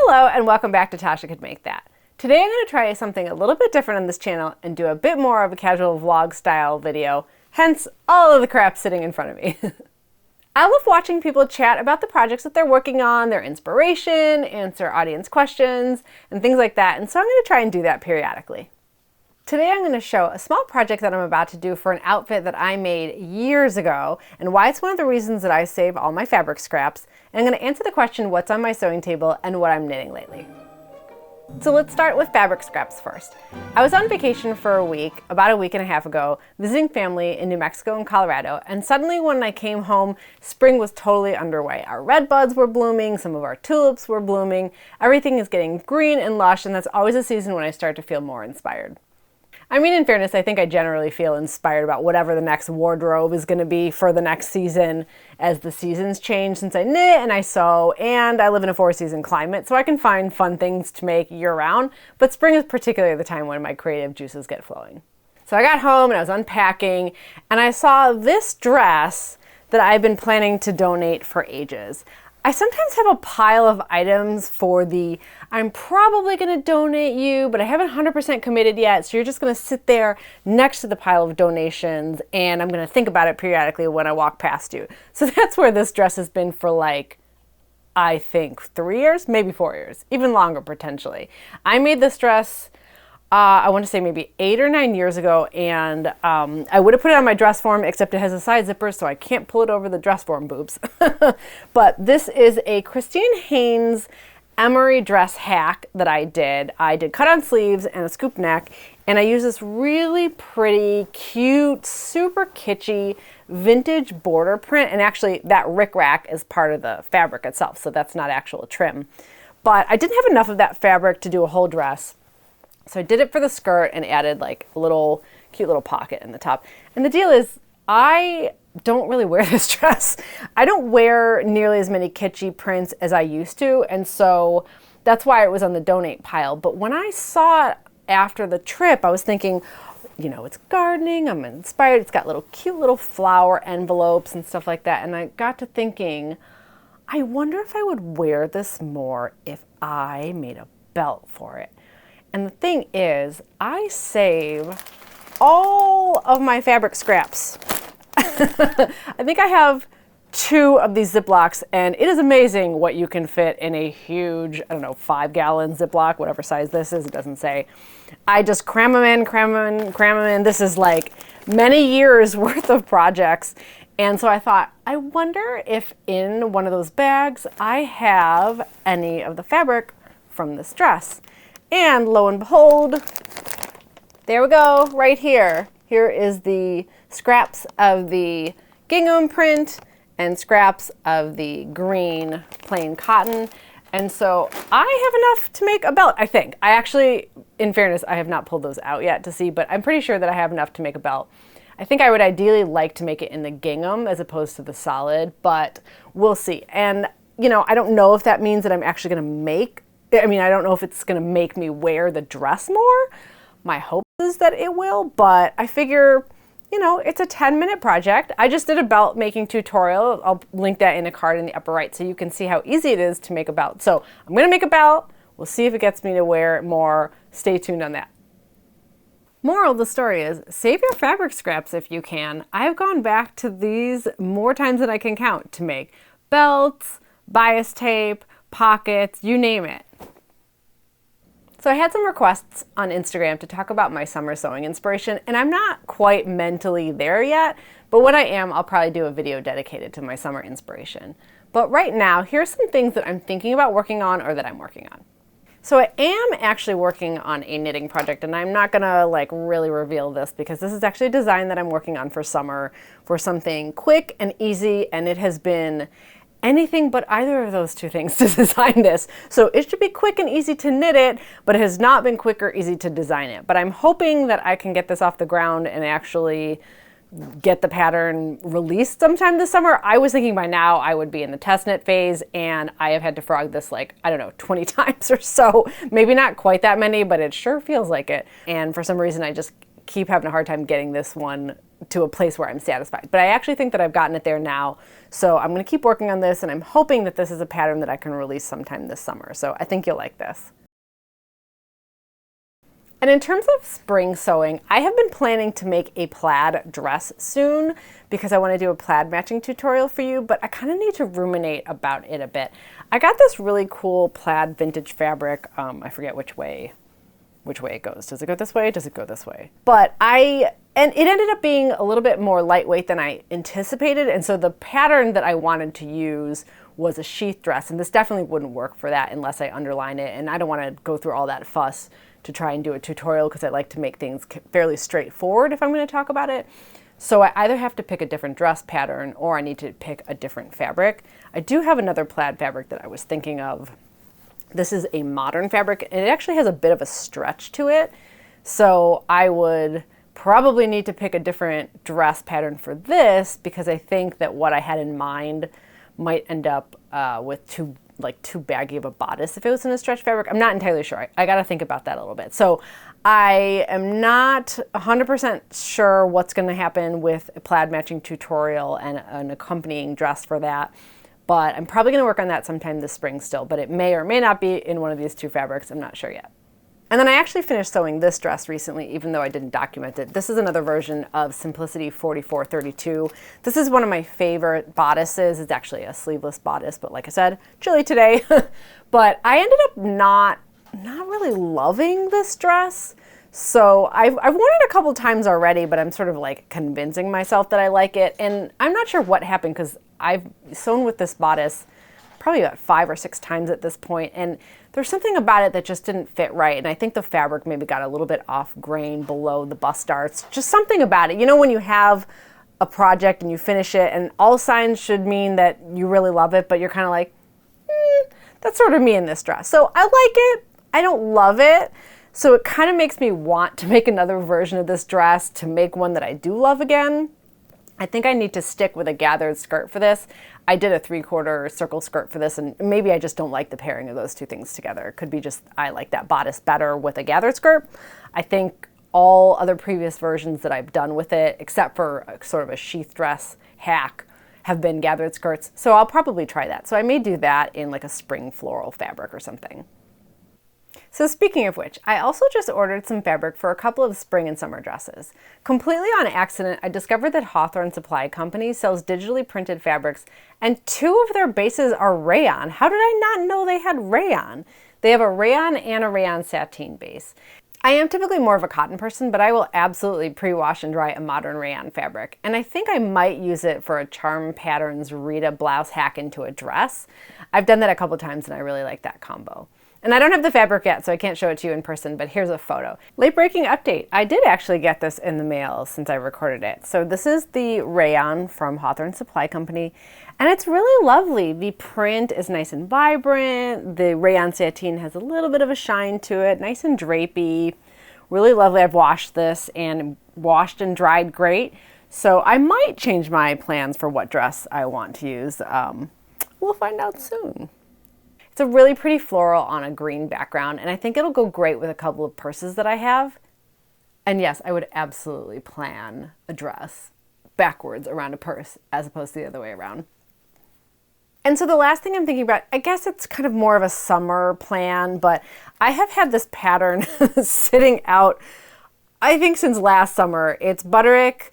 Hello and welcome back to Tasha Could Make That. Today I'm going to try something a little bit different on this channel and do a bit more of a casual vlog style video, hence all of the crap sitting in front of me. I love watching people chat about the projects that they're working on, their inspiration, answer audience questions, and things like that, and so I'm going to try and do that periodically. Today I'm going to show a small project that I'm about to do for an outfit that I made years ago and why it's one of the reasons that I save all my fabric scraps, and I'm going to answer the question what's on my sewing table and what I'm knitting lately. So let's start with fabric scraps first. I was on vacation for a week, about a week and a half ago, visiting family in New Mexico and Colorado, and suddenly when I came home, spring was totally underway. Our red buds were blooming, some of our tulips were blooming, everything is getting green and lush, and that's always a season when I start to feel more inspired. I mean, in fairness, I think I generally feel inspired about whatever the next wardrobe is going to be for the next season as the seasons change, since I knit and I sew and I live in a 4-season climate, so I can find fun things to make year-round, but spring is particularly the time when my creative juices get flowing. So I got home and I was unpacking and I saw this dress that I've been planning to donate for ages. I sometimes have a pile of items for the I'm probably going to donate you, but I haven't 100% committed yet, so you're just going to sit there next to the pile of donations and I'm going to think about it periodically when I walk past you. So that's where this dress has been for I think 3 years, maybe 4 years, even longer potentially. I made this dress I want to say maybe 8 or 9 years ago, and I would have put it on my dress form, except it has a side zipper, so I can't pull it over the dress form boobs. But this is a Christine Haynes emery dress hack that I did. I did cut-on sleeves and a scoop neck, and I used this really pretty, cute, super kitschy vintage border print, and actually that rickrack is part of the fabric itself, so that's not actual trim. But I didn't have enough of that fabric to do a whole dress. So I did it for the skirt and added like a little cute little pocket in the top. And the deal is I don't really wear this dress. I don't wear nearly as many kitschy prints as I used to, and so that's why it was on the donate pile. But when I saw it after the trip, I was thinking, you know, it's gardening, I'm inspired, it's got cute little flower envelopes and stuff like that. And I got to thinking, I wonder if I would wear this more if I made a belt for it. And the thing is, I save all of my fabric scraps. I think I have 2 of these Ziplocs, and it is amazing what you can fit in a huge, 5-gallon Ziploc, whatever size this is, it doesn't say. I just cram them in, cram them in. This is like many years worth of projects. And so I thought, I wonder if in one of those bags I have any of the fabric from this dress. And lo and behold, there we go, right here. Here is the scraps of the gingham print and scraps of the green plain cotton. And so I have enough to make a belt, I think. I actually, in fairness, I have not pulled those out yet to see, but I'm pretty sure that I have enough to make a belt. I think I would ideally like to make it in the gingham as opposed to the solid, but we'll see. And, I don't know if that means that I'm actually going to I don't know if it's going to make me wear the dress more. My hope is that it will, but I figure, it's a 10-minute project. I just did a belt making tutorial. I'll link that in a card in the upper right so you can see how easy it is to make a belt. So I'm going to make a belt. We'll see if it gets me to wear it more. Stay tuned on that. Moral of the story is, save your fabric scraps if you can. I have gone back to these more times than I can count to make belts, bias tape, pockets, you name it. So I had some requests on Instagram to talk about my summer sewing inspiration, and I'm not quite mentally there yet, but when I am, I'll probably do a video dedicated to my summer inspiration. But right now, here's some things that I'm thinking about working on or that I'm working on. So I am actually working on a knitting project, and I'm not gonna really reveal this because this is actually a design that I'm working on for summer for something quick and easy, and it has been anything but either of those 2 things to design this. So it should be quick and easy to knit it, but it has not been quick or easy to design it. But I'm hoping that I can get this off the ground and actually get the pattern released sometime this summer. I was thinking by now I would be in the test knit phase, and I have had to frog this 20 times or so. Maybe not quite that many, but it sure feels like it. And for some reason I just keep having a hard time getting this one to a place where I'm satisfied. But I actually think that I've gotten it there now. So I'm going to keep working on this, and I'm hoping that this is a pattern that I can release sometime this summer. So I think you'll like this. And in terms of spring sewing, I have been planning to make a plaid dress soon because I want to do a plaid matching tutorial for you, but I kind of need to ruminate about it a bit. I got this really cool plaid vintage fabric. I forget which way it goes. Does it go this way? Does it go this way? And it ended up being a little bit more lightweight than I anticipated, and so the pattern that I wanted to use was a sheath dress, and this definitely wouldn't work for that unless I underline it, and I don't want to go through all that fuss to try and do a tutorial because I like to make things fairly straightforward if I'm going to talk about it. So I either have to pick a different dress pattern or I need to pick a different fabric. I do have another plaid fabric that I was thinking of. This is a modern fabric, and it actually has a bit of a stretch to it. So I would probably need to pick a different dress pattern for this because I think that what I had in mind might end up with too baggy of a bodice if it was in a stretch fabric. I'm not entirely sure. I got to think about that a little bit. So I am not 100% sure what's going to happen with a plaid matching tutorial and an accompanying dress for that. But I'm probably going to work on that sometime this spring still, but it may or may not be in one of these two fabrics. I'm not sure yet. And then I actually finished sewing this dress recently, even though I didn't document it. This is another version of Simplicity 4432. This is one of my favorite bodices. It's actually a sleeveless bodice, but like I said, chilly today. But I ended up not really loving this dress. So I've worn it a couple times already, but I'm sort of like convincing myself that I like it. And I'm not sure what happened because I've sewn with this bodice probably about 5 or 6 times at this point, and there's something about it that just didn't fit right, and I think the fabric maybe got a little bit off grain below the bust darts. Just something about it. You know when you have a project and you finish it and all signs should mean that you really love it, but you're kind of like, that's sort of me in this dress. So I like it, I don't love it, so it kind of makes me want to make another version of this dress to make one that I do love again. I think I need to stick with a gathered skirt for this. I did a 3/4 circle skirt for this, and maybe I just don't like the pairing of those two things together. It could be just I like that bodice better with a gathered skirt. I think all other previous versions that I've done with it, except for sort of a sheath dress hack, have been gathered skirts. So I'll probably try that. So I may do that in like a spring floral fabric or something. So speaking of which, I also just ordered some fabric for a couple of spring and summer dresses. Completely on accident, I discovered that Hawthorne Supply Co sells digitally printed fabrics, and 2 of their bases are rayon. How did I not know they had rayon? They have a rayon and a rayon sateen base. I am typically more of a cotton person, but I will absolutely pre-wash and dry a modern rayon fabric. And I think I might use it for a Charm Patterns Rita blouse hack into a dress. I've done that a couple times and I really like that combo. And I don't have the fabric yet, so I can't show it to you in person, but here's a photo. Late breaking update. I did actually get this in the mail since I recorded it. So this is the rayon from Hawthorne Supply Company, and it's really lovely. The print is nice and vibrant. The rayon sateen has a little bit of a shine to it, nice and drapey. Really lovely. I've washed this and washed and dried great. So I might change my plans for what dress I want to use. We'll find out soon. It's a really pretty floral on a green background, and I think it'll go great with a couple of purses that I have. And yes, I would absolutely plan a dress backwards around a purse as opposed to the other way around. And so the last thing I'm thinking about, I guess it's kind of more of a summer plan, but I have had this pattern sitting out, I think since last summer. It's Butterick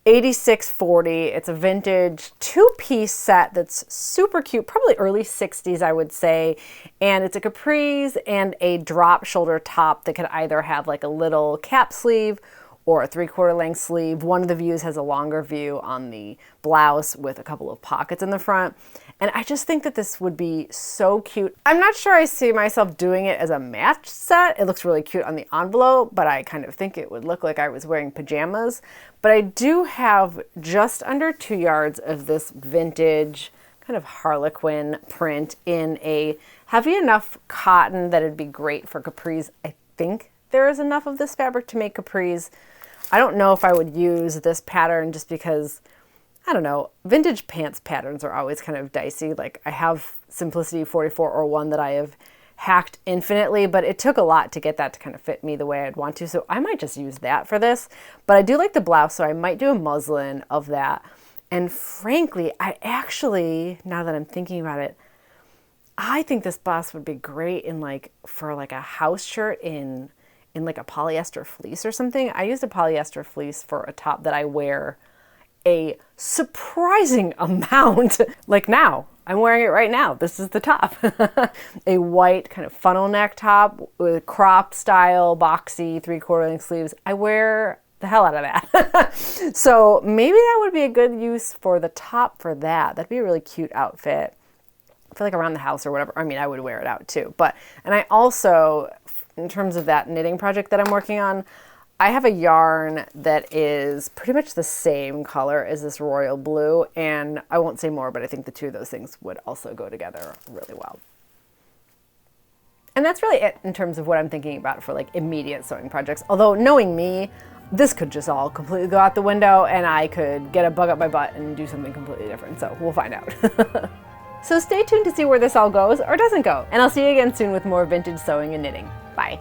8640. It's a vintage 2-piece set that's super cute, probably early 60s, I would say. And it's a capris and a drop shoulder top that could either have like a little cap sleeve or a 3/4 length sleeve. One of the views has a longer view on the blouse with a couple of pockets in the front. And I just think that this would be so cute. I'm not sure I see myself doing it as a match set. It looks really cute on the envelope, but I kind of think it would look like I was wearing pajamas. But I do have just under 2 yards of this vintage kind of harlequin print in a heavy enough cotton that it'd be great for capris. I think there is enough of this fabric to make capris. I don't know if I would use this pattern just because, I don't know, vintage pants patterns are always kind of dicey. Like I have Simplicity 4401 that I have hacked infinitely, but it took a lot to get that to kind of fit me the way I'd want to. So I might just use that for this, but I do like the blouse, so I might do a muslin of that. And frankly, I actually, now that I'm thinking about it, I think this blouse would be great in like, for like a house shirt in like a polyester fleece or something. I used a polyester fleece for a top that I wear a surprising amount. Like now, I'm wearing it right now. This is the top. A white kind of funnel neck top with crop style, boxy, 3/4 length sleeves. I wear the hell out of that. So maybe that would be a good use for the top for that. That'd be a really cute outfit. I feel like around the house or whatever. I mean, I would wear it out too. And I also, in terms of that knitting project that I'm working on, I have a yarn that is pretty much the same color as this royal blue, and I won't say more, but I think the two of those things would also go together really well. And that's really it in terms of what I'm thinking about for like immediate sewing projects. Although knowing me, this could just all completely go out the window and I could get a bug up my butt and do something completely different. So we'll find out. So stay tuned to see where this all goes or doesn't go. And I'll see you again soon with more vintage sewing and knitting. Bye.